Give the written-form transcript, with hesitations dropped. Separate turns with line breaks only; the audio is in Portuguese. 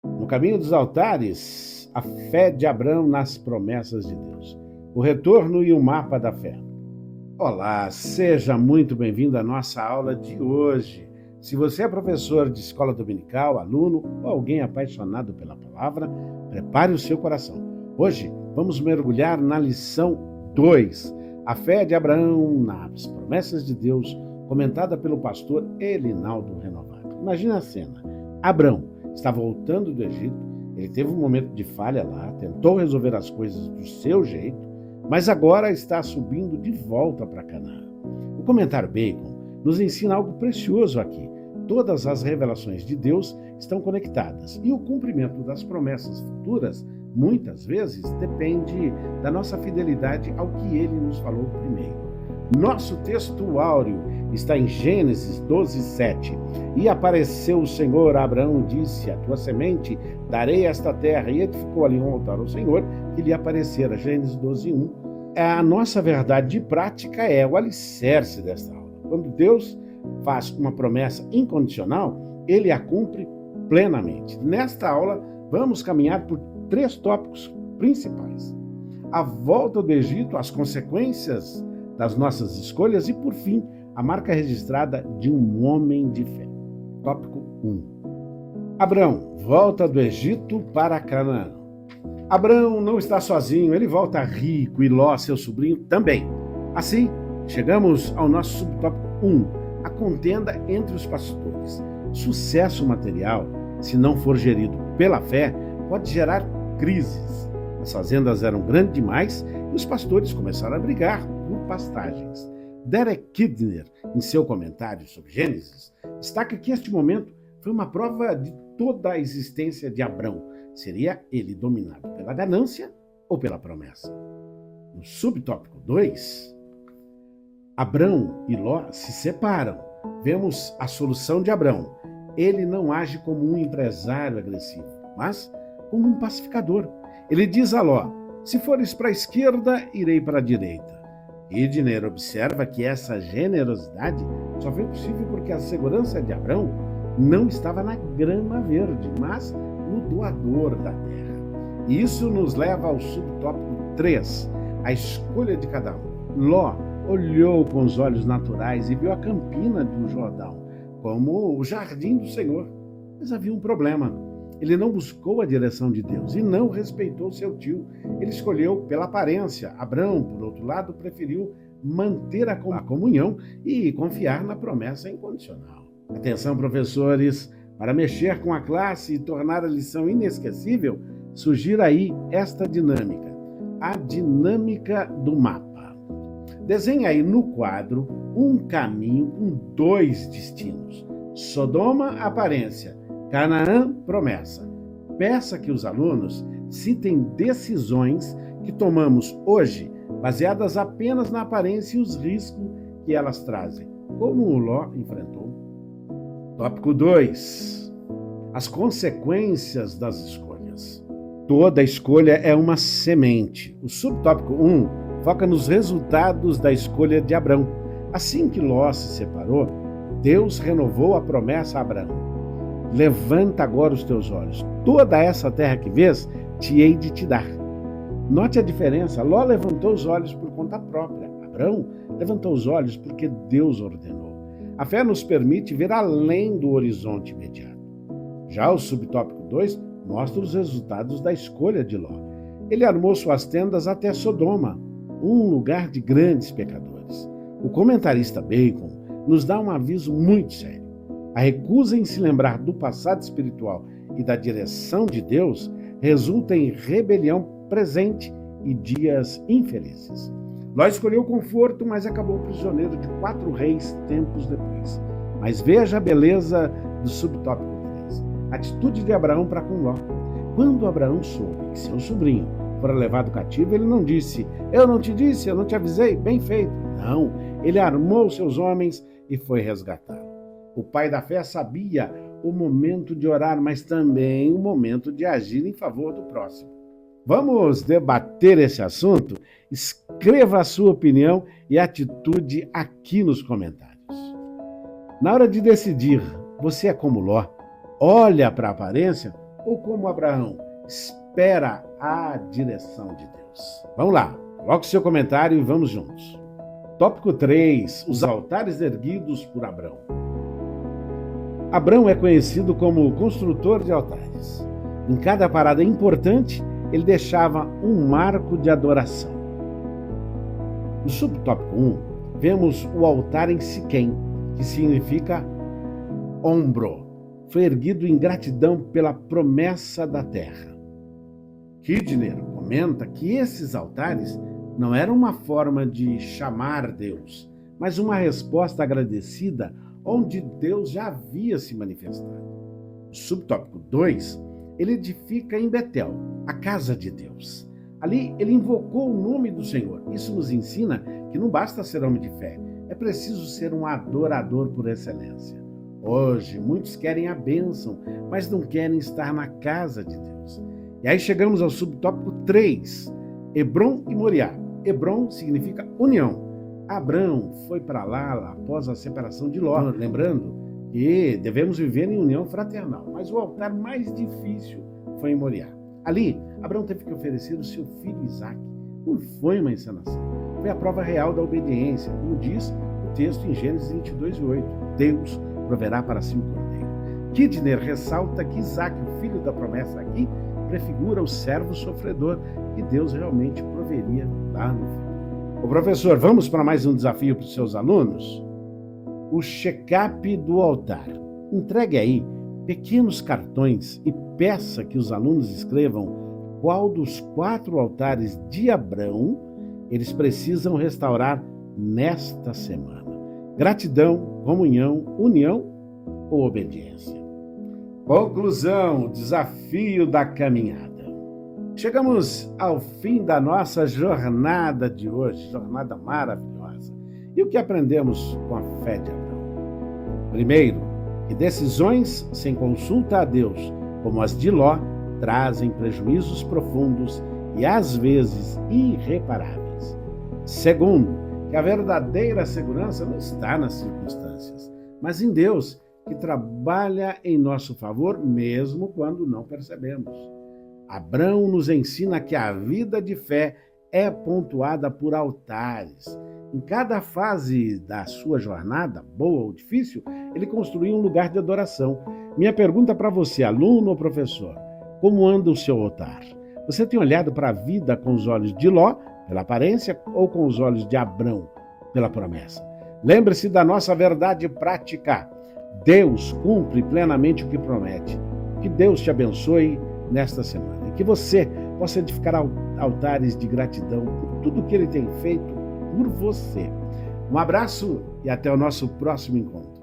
No caminho dos altares, a fé de Abraão nas promessas de Deus. O retorno e o mapa da fé. Olá, seja muito bem-vindo à nossa aula de hoje. Se você é professor de escola dominical, aluno ou alguém apaixonado pela palavra, prepare o seu coração. Hoje vamos mergulhar na lição 2, a fé de Abraão nas promessas de Deus, comentada pelo pastor Elinaldo Renovado. Imagina a cena. Abraão está voltando do Egito, ele teve um momento de falha lá, tentou resolver as coisas do seu jeito, mas agora está subindo de volta para Canaã. O comentário Bacon nos ensina algo precioso aqui. Todas as revelações de Deus estão conectadas e o cumprimento das promessas futuras, muitas vezes, depende da nossa fidelidade ao que ele nos falou primeiro. Nosso texto áureo está em Gênesis 12:7. E apareceu o Senhor a Abraão e disse: a tua semente darei esta terra. E edificou ali um altar ao Senhor que lhe aparecera. Gênesis 12:1. A nossa verdade prática é o alicerce desta aula. Quando Deus faz uma promessa incondicional, ele a cumpre plenamente. Nesta aula, vamos caminhar por 3 tópicos principais: a volta do Egito, as consequências das nossas escolhas e, por fim, a marca registrada de um homem de fé. Tópico 1. Abraão volta do Egito para Canaã. Abraão não está sozinho, ele volta rico e Ló, seu sobrinho, também. Assim, chegamos ao nosso subtópico 1, a contenda entre os pastores. Sucesso material, se não for gerido pela fé, pode gerar crises. As fazendas eram grandes demais e os pastores começaram a brigar por pastagens. Derek Kidner, em seu comentário sobre Gênesis, destaca que este momento foi uma prova de toda a existência de Abrão. Seria ele dominado pela ganância ou pela promessa? No subtópico 2, Abrão e Ló se separam. Vemos a solução de Abrão. Ele não age como um empresário agressivo, mas como um pacificador. Ele diz a Ló: se fores para a esquerda, irei para a direita. Kidner observa que essa generosidade só foi possível porque a segurança de Abrão não estava na grama verde, mas no doador da terra. Isso nos leva ao subtópico 3, a escolha de cada um. Ló olhou com os olhos naturais e viu a campina do Jordão como o jardim do Senhor. Mas havia um problema. Ele não buscou a direção de Deus e não respeitou seu tio. Ele escolheu pela aparência. Abrão, por outro lado, preferiu manter a comunhão e confiar na promessa incondicional. Atenção, professores! Para mexer com a classe e tornar a lição inesquecível, surgir aí esta dinâmica, a dinâmica do mapa. Desenhe aí no quadro um caminho com 2 destinos. Sodoma, aparência. Canaã, promessa. Peça que os alunos citem decisões que tomamos hoje, baseadas apenas na aparência e os riscos que elas trazem, como o Ló enfrentou. Tópico 2. As consequências das escolhas. Toda escolha é uma semente. O subtópico 1 foca nos resultados da escolha de Abrão. Assim que Ló se separou, Deus renovou a promessa a Abraão. Levanta agora os teus olhos. Toda essa terra que vês, te hei de te dar. Note a diferença. Ló levantou os olhos por conta própria. Abrão levantou os olhos porque Deus ordenou. A fé nos permite ver além do horizonte imediato. Já o subtópico 2 mostra os resultados da escolha de Ló. Ele armou suas tendas até Sodoma, um lugar de grandes pecadores. O comentarista Bacon nos dá um aviso muito sério. A recusa em se lembrar do passado espiritual e da direção de Deus resulta em rebelião presente e dias infelizes. Ló escolheu conforto, mas acabou prisioneiro de 4 reis tempos depois. Mas veja a beleza do subtópico 3. Atitude de Abraão para com Ló. Quando Abraão soube que seu sobrinho fora levado cativo, ele não disse: eu não te disse, eu não te avisei, bem feito. Não, ele armou seus homens e foi resgatá-lo. O pai da fé sabia o momento de orar, mas também o momento de agir em favor do próximo. Vamos debater esse assunto? Escreva a sua opinião e atitude aqui nos comentários. Na hora de decidir, você é como Ló? Olha para a aparência ou como Abraão, espera a direção de Deus? Vamos lá, coloque seu comentário e vamos juntos. Tópico 3. Os altares erguidos por Abrão. Abrão é conhecido como o construtor de altares. Em cada parada importante, ele deixava um marco de adoração. No subtópico 1, vemos o altar em Siquém, que significa ombro. Foi erguido em gratidão pela promessa da terra. Kidner comenta que esses altares não eram uma forma de chamar Deus, mas uma resposta agradecida onde Deus já havia se manifestado. No subtópico 2, ele edifica em Betel, a casa de Deus. Ali ele invocou o nome do Senhor. Isso nos ensina que não basta ser homem de fé, é preciso ser um adorador por excelência. Hoje, muitos querem a bênção, mas não querem estar na casa de Deus. E aí chegamos ao subtópico 3, Hebrom e Moriá. Hebrom significa união. Abrão foi para lá após a separação de Ló, lembrando que devemos viver em união fraternal. Mas o altar mais difícil foi em Moriá. Ali, Abrão teve que oferecer o seu filho Isaque. Não foi uma encenação, foi a prova real da obediência, como diz o texto em Gênesis 22:8. Deus proverá para si um cordeiro. Kidner ressalta que Isaque, o filho da promessa aqui, prefigura o servo sofredor que Deus realmente proveria lá no futuro. Ô professor, vamos para mais um desafio para os seus alunos? O check-up do altar. Entregue aí pequenos cartões e peça que os alunos escrevam qual dos 4 altares de Abrão eles precisam restaurar nesta semana. Gratidão, comunhão, união ou obediência. Conclusão, o desafio da caminhada. Chegamos ao fim da nossa jornada de hoje, jornada maravilhosa. E o que aprendemos com a fé de Abrão? Primeiro, que decisões sem consulta a Deus, como as de Ló, trazem prejuízos profundos e às vezes irreparáveis. Segundo, que a verdadeira segurança não está nas circunstâncias, mas em Deus, que trabalha em nosso favor mesmo quando não percebemos. Abrão nos ensina que a vida de fé é pontuada por altares. Em cada fase da sua jornada, boa ou difícil, ele construiu um lugar de adoração. Minha pergunta para você, aluno ou professor, como anda o seu altar? Você tem olhado para a vida com os olhos de Ló, pela aparência, ou com os olhos de Abrão, pela promessa? Lembre-se da nossa verdade prática. Deus cumpre plenamente o que promete. Que Deus te abençoe nesta semana e que você possa edificar altares de gratidão por tudo que Ele tem feito por você. Um abraço e até o nosso próximo encontro.